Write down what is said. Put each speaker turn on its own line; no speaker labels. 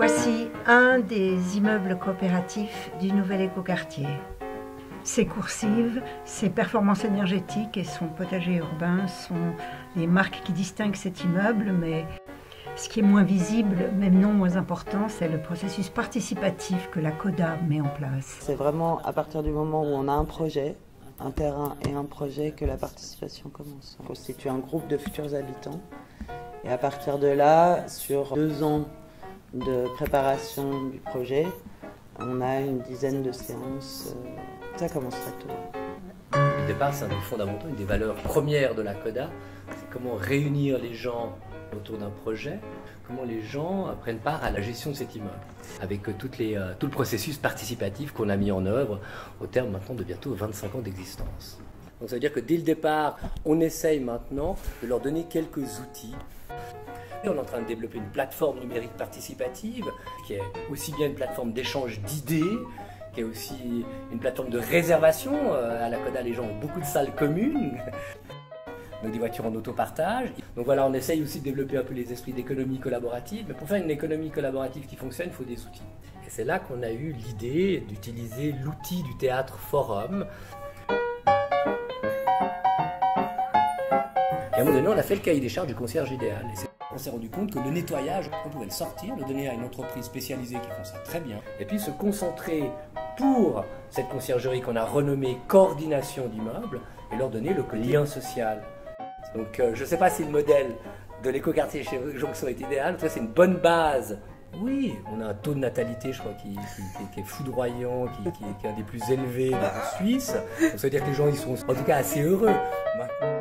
Voici un des immeubles coopératifs du nouvel écoquartier. Ses coursives, ses performances énergétiques et son potager urbain sont les marques qui distinguent cet immeuble, mais ce qui est moins visible, même non moins important, c'est le processus participatif que la CODA met en place.
C'est vraiment à partir du moment où on a un projet, un terrain et un projet que la participation commence. On constitue un groupe de futurs habitants et à partir de là, sur 2 ans de préparation du projet, on a une dizaine de séances. Ça commence très tôt.
Au départ, c'est un des fondamentaux, une des valeurs premières de la CODA. C'est comment réunir les gens autour d'un projet, comment les gens prennent part à la gestion de cet immeuble, avec tout le processus participatif qu'on a mis en œuvre au terme maintenant de bientôt 25 ans d'existence. Donc ça veut dire que dès le départ, on essaye maintenant de leur donner quelques outils. Et on est en train de développer une plateforme numérique participative qui est aussi bien une plateforme d'échange d'idées, qui est aussi une plateforme de réservation. À la CODA, les gens ont beaucoup de salles communes, donc des voitures en autopartage. Donc voilà, on essaye aussi de développer un peu les esprits d'économie collaborative. Mais pour faire une économie collaborative qui fonctionne, il faut des outils. Et c'est là qu'on a eu l'idée d'utiliser l'outil du théâtre forum. Et à un moment donné, on a fait le cahier des charges du concierge idéal. Et on s'est rendu compte que le nettoyage, on pouvait le sortir, le donner à une entreprise spécialisée qui font ça très bien, et puis se concentrer pour cette conciergerie qu'on a renommée coordination d'immeubles, et leur donner le lien social. Donc je ne sais pas si le modèle de l'écoquartier chez Jonction est idéal, en tout cas c'est une bonne base. Oui, on a un taux de natalité, je crois, qui est foudroyant, qui est un des plus élevés en Suisse. Donc ça veut dire que les gens ils sont en tout cas assez heureux. Maintenant,